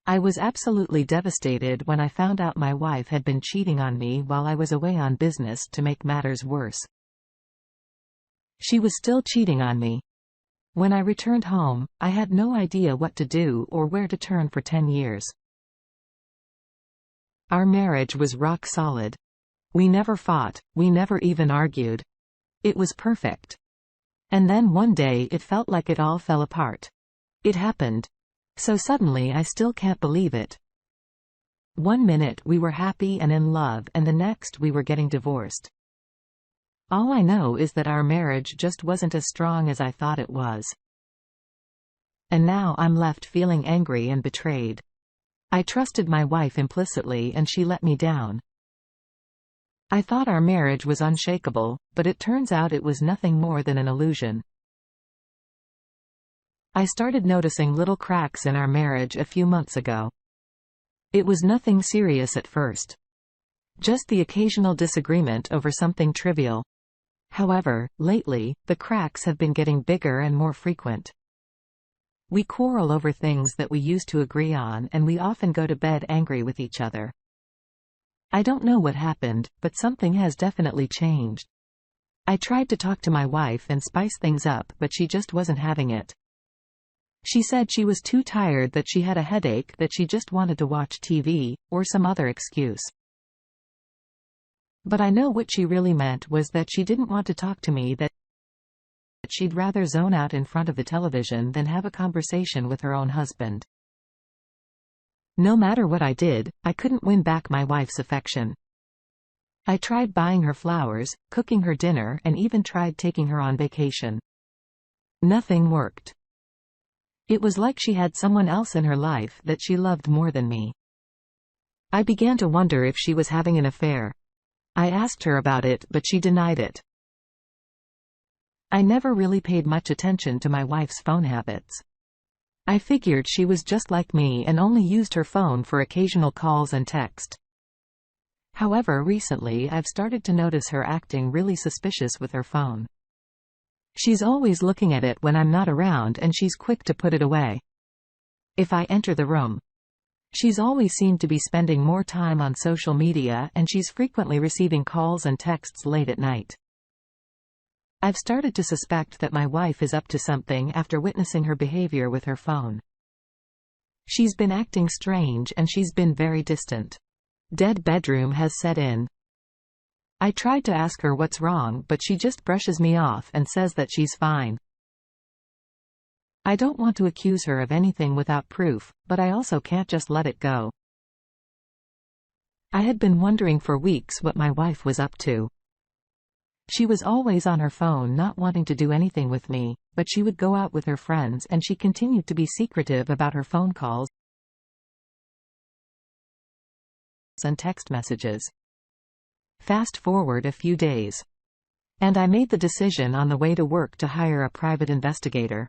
I was absolutely devastated when I found out my wife had been cheating on me while I was away on business. To make matters worse, she was still cheating on me. When I returned home, I had no idea what to do or where to turn for 10 years. Our marriage was rock solid. We never fought, we never even argued. It was perfect. And then one day it felt like it all fell apart. It happened. So suddenly I still can't believe it. One minute we were happy and in love, and the next we were getting divorced. All I know is that our marriage just wasn't as strong as I thought it was. And now I'm left feeling angry and betrayed. I trusted my wife implicitly and she let me down. I thought our marriage was unshakable, but it turns out it was nothing more than an illusion. I started noticing little cracks in our marriage a few months ago. It was nothing serious at first. Just the occasional disagreement over something trivial. However, lately, the cracks have been getting bigger and more frequent. We quarrel over things that we used to agree on, and we often go to bed angry with each other. I don't know what happened, but something has definitely changed. I tried to talk to my wife and spice things up, but she just wasn't having it. She said she was too tired, that she had a headache, that she just wanted to watch TV, or some other excuse. But I know what she really meant was that she didn't want to talk to me, that she'd rather zone out in front of the television than have a conversation with her own husband. No matter what I did, I couldn't win back my wife's affection. I tried buying her flowers, cooking her dinner, and even tried taking her on vacation. Nothing worked. It was like she had someone else in her life that she loved more than me. I began to wonder if she was having an affair. I asked her about it, but she denied it. I never really paid much attention to my wife's phone habits. I figured she was just like me and only used her phone for occasional calls and text. However, recently I've started to notice her acting really suspicious with her phone. She's always looking at it when I'm not around, and she's quick to put it away. If I enter the room, she's always seemed to be spending more time on social media, and she's frequently receiving calls and texts late at night. I've started to suspect that my wife is up to something after witnessing her behavior with her phone. She's been acting strange and she's been very distant. Dead bedroom has set in. I tried to ask her what's wrong, but she just brushes me off and says that she's fine. I don't want to accuse her of anything without proof, but I also can't just let it go. I had been wondering for weeks what my wife was up to. She was always on her phone, not wanting to do anything with me, but she would go out with her friends, and she continued to be secretive about her phone calls and text messages. Fast forward a few days, and I made the decision on the way to work to hire a private investigator.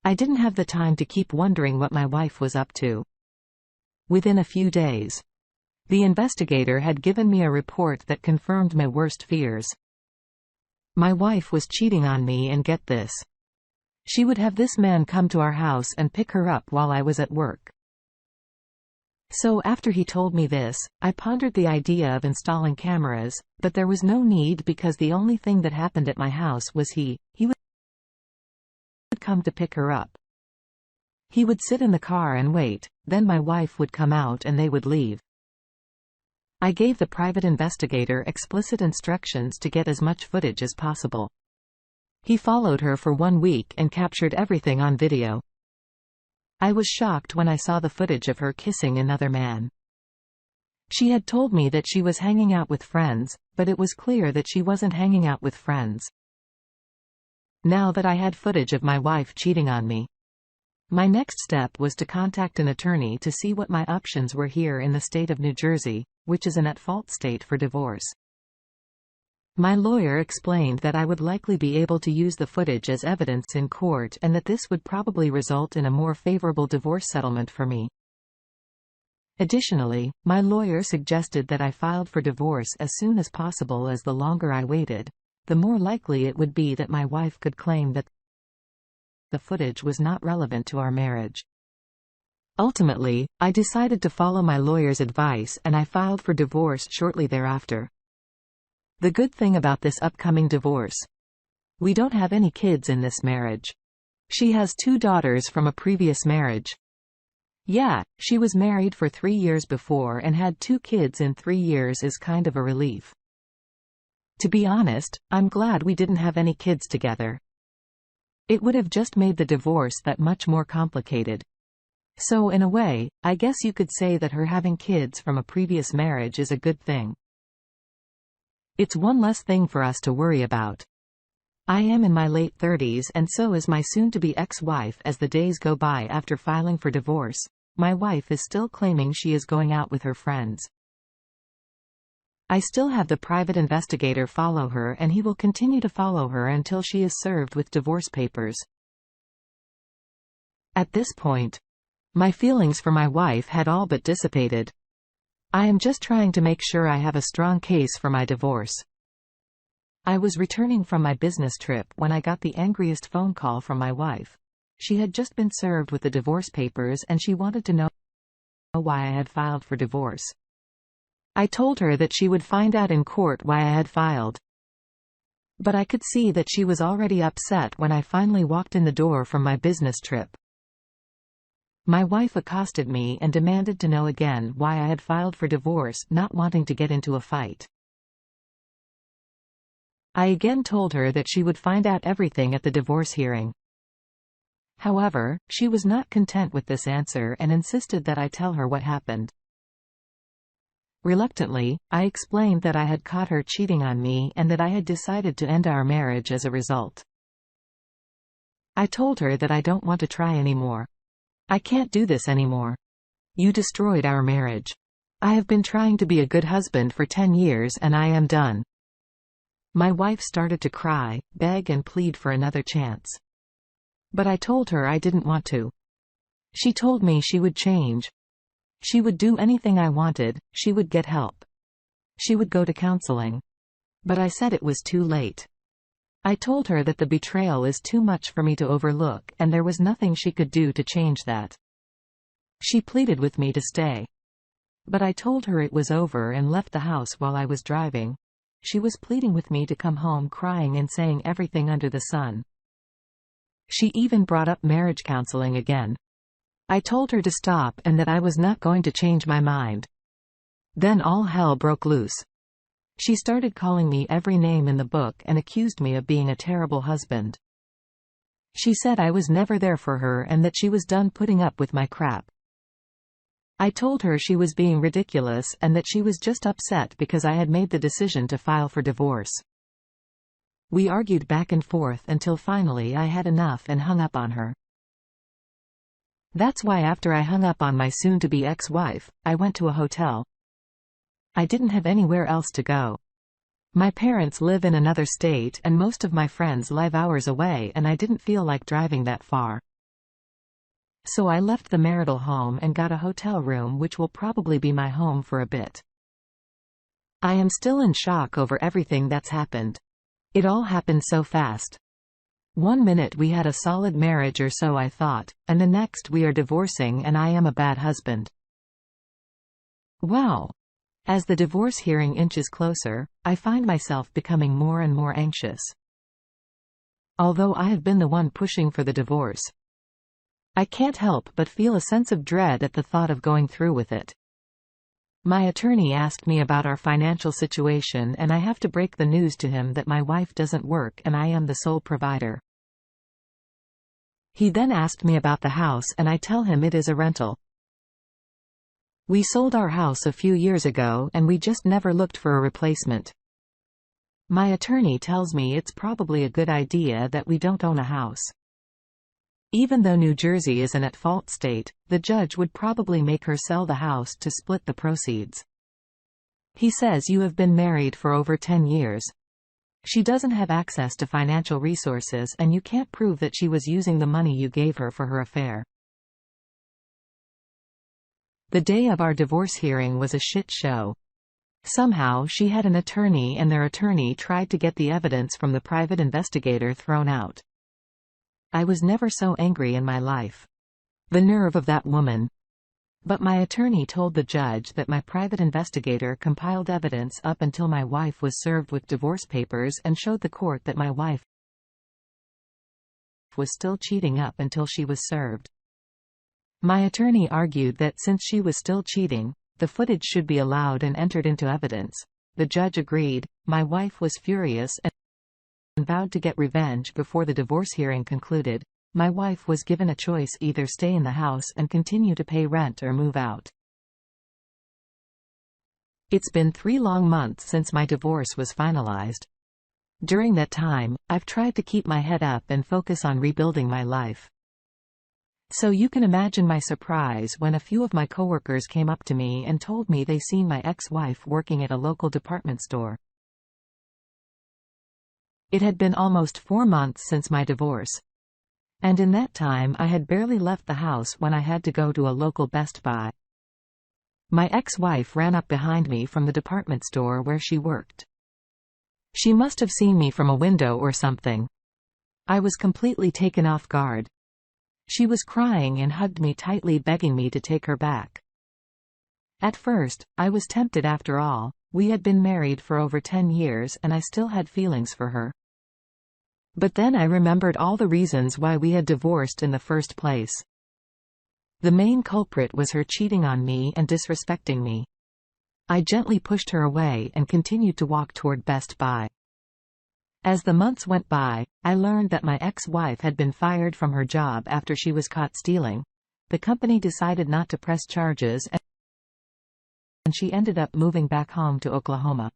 I didn't have the time to keep wondering what my wife was up to. Within a few days, the investigator had given me a report that confirmed my worst fears. My wife was cheating on me, and get this. She would have this man come to our house and pick her up while I was at work. So after he told me this, I pondered the idea of installing cameras, but there was no need because the only thing that happened at my house was he would come to pick her up. He would sit in the car and wait, then my wife would come out and they would leave. I gave the private investigator explicit instructions to get as much footage as possible. He followed her for 1 week and captured everything on video. I was shocked when I saw the footage of her kissing another man. She had told me that she was hanging out with friends, but it was clear that she wasn't hanging out with friends. Now that I had footage of my wife cheating on me, my next step was to contact an attorney to see what my options were here in the state of New Jersey, which is an at-fault state for divorce. My lawyer explained that I would likely be able to use the footage as evidence in court, and that this would probably result in a more favorable divorce settlement for me. Additionally, my lawyer suggested that I filed for divorce as soon as possible, as the longer I waited, the more likely it would be that my wife could claim that the footage was not relevant to our marriage. Ultimately, I decided to follow my lawyer's advice and I filed for divorce shortly thereafter. The good thing about this upcoming divorce: we don't have any kids in this marriage. She has 2 daughters from a previous marriage. Yeah, she was married for 3 years before and had 2 kids in 3 years is kind of a relief. To be honest, I'm glad we didn't have any kids together. It would have just made the divorce that much more complicated. So in a way, I guess you could say that her having kids from a previous marriage is a good thing. It's one less thing for us to worry about. I am in my late 30s and so is my soon-to-be ex-wife. As the days go by after filing for divorce, my wife is still claiming she is going out with her friends. I still have the private investigator follow her and he will continue to follow her until she is served with divorce papers. At this point, my feelings for my wife had all but dissipated. I am just trying to make sure I have a strong case for my divorce. I was returning from my business trip when I got the angriest phone call from my wife. She had just been served with the divorce papers and she wanted to know why I had filed for divorce. I told her that she would find out in court why I had filed. But I could see that she was already upset when I finally walked in the door from my business trip. My wife accosted me and demanded to know again why I had filed for divorce, not wanting to get into a fight. I again told her that she would find out everything at the divorce hearing. However, she was not content with this answer and insisted that I tell her what happened. Reluctantly, I explained that I had caught her cheating on me and that I had decided to end our marriage as a result. I told her that I don't want to try anymore. I can't do this anymore. You destroyed our marriage. I have been trying to be a good husband for 10 years and I am done. My wife started to cry, beg and plead for another chance. But I told her I didn't want to. She told me she would change. She would do anything I wanted, she would get help. She would go to counseling. But I said it was too late. I told her that the betrayal is too much for me to overlook and there was nothing she could do to change that. She pleaded with me to stay. But I told her it was over and left the house while I was driving. She was pleading with me to come home, crying and saying everything under the sun. She even brought up marriage counseling again. I told her to stop and that I was not going to change my mind. Then all hell broke loose. She started calling me every name in the book and accused me of being a terrible husband. She said I was never there for her and that she was done putting up with my crap. I told her she was being ridiculous and that she was just upset because I had made the decision to file for divorce. We argued back and forth until finally I had enough and hung up on her. That's why after I hung up on my soon-to-be ex-wife, I went to a hotel. I didn't have anywhere else to go. My parents live in another state and most of my friends live hours away and I didn't feel like driving that far. So I left the marital home and got a hotel room which will probably be my home for a bit. I am still in shock over everything that's happened. It all happened so fast. One minute we had a solid marriage or so I thought, and the next we are divorcing and I am a bad husband. Wow. As the divorce hearing inches closer, I find myself becoming more and more anxious. Although I have been the one pushing for the divorce, I can't help but feel a sense of dread at the thought of going through with it. My attorney asked me about our financial situation and I have to break the news to him that my wife doesn't work and I am the sole provider. He then asked me about the house and I tell him it is a rental. We sold our house a few years ago and we just never looked for a replacement. My attorney tells me it's probably a good idea that we don't own a house. Even though New Jersey is an at-fault state, the judge would probably make her sell the house to split the proceeds. He says you have been married for over 10 years. She doesn't have access to financial resources and you can't prove that she was using the money you gave her for her affair. The day of our divorce hearing was a shit show. Somehow she had an attorney and their attorney tried to get the evidence from the private investigator thrown out. I was never so angry in my life. The nerve of that woman. But my attorney told the judge that my private investigator compiled evidence up until my wife was served with divorce papers and showed the court that my wife was still cheating up until she was served. My attorney argued that since she was still cheating, the footage should be allowed and entered into evidence. The judge agreed. My wife was furious and vowed to get revenge before the divorce hearing concluded. My wife was given a choice: either stay in the house and continue to pay rent or move out. It's been 3 long months since my divorce was finalized. During that time, I've tried to keep my head up and focus on rebuilding my life. So you can imagine my surprise when a few of my coworkers came up to me and told me they seen my ex-wife working at a local department store. It had been almost 4 months since my divorce. And in that time I had barely left the house when I had to go to a local Best Buy. My ex-wife ran up behind me from the department store where she worked. She must have seen me from a window or something. I was completely taken off guard. She was crying and hugged me tightly, begging me to take her back. At first, I was tempted. After all, we had been married for over 10 years and I still had feelings for her. But then I remembered all the reasons why we had divorced in the first place. The main culprit was her cheating on me and disrespecting me. I gently pushed her away and continued to walk toward Best Buy. As the months went by, I learned that my ex-wife had been fired from her job after she was caught stealing. The company decided not to press charges and she ended up moving back home to Oklahoma.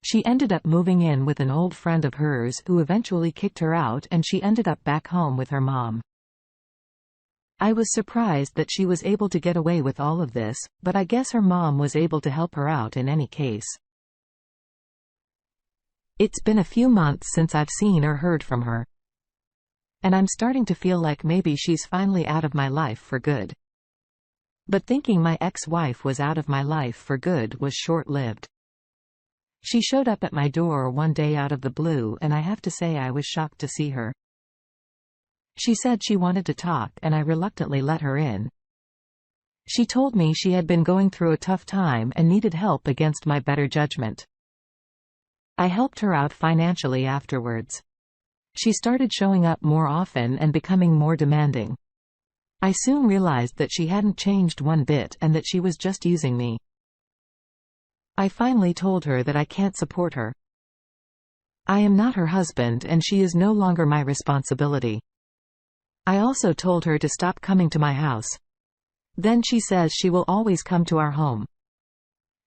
She ended up moving in with an old friend of hers who eventually kicked her out, and she ended up back home with her mom. I was surprised that she was able to get away with all of this, but I guess her mom was able to help her out in any case. It's been a few months since I've seen or heard from her. And I'm starting to feel like maybe she's finally out of my life for good. But thinking my ex-wife was out of my life for good was short-lived. She showed up at my door one day out of the blue, and I have to say I was shocked to see her. She said she wanted to talk, and I reluctantly let her in. She told me she had been going through a tough time and needed help against my better judgment. I helped her out financially afterwards. She started showing up more often and becoming more demanding. I soon realized that she hadn't changed one bit and that she was just using me. I finally told her that I can't support her. I am not her husband and she is no longer my responsibility. I also told her to stop coming to my house. Then she says she will always come to our home.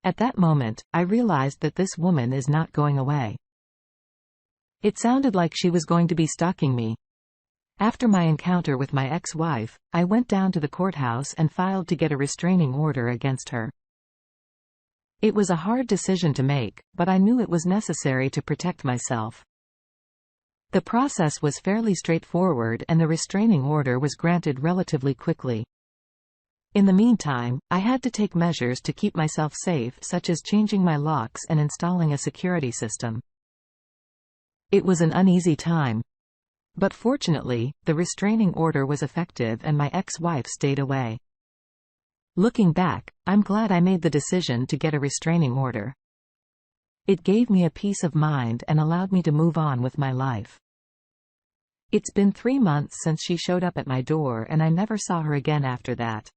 At that moment, I realized that this woman is not going away. It sounded like she was going to be stalking me. After my encounter with my ex-wife, I went down to the courthouse and filed to get a restraining order against her. It was a hard decision to make, but I knew it was necessary to protect myself. The process was fairly straightforward and the restraining order was granted relatively quickly. In the meantime, I had to take measures to keep myself safe, such as changing my locks and installing a security system. It was an uneasy time. But fortunately, the restraining order was effective and my ex-wife stayed away. Looking back, I'm glad I made the decision to get a restraining order. It gave me a peace of mind and allowed me to move on with my life. It's been 3 months since she showed up at my door and I never saw her again after that.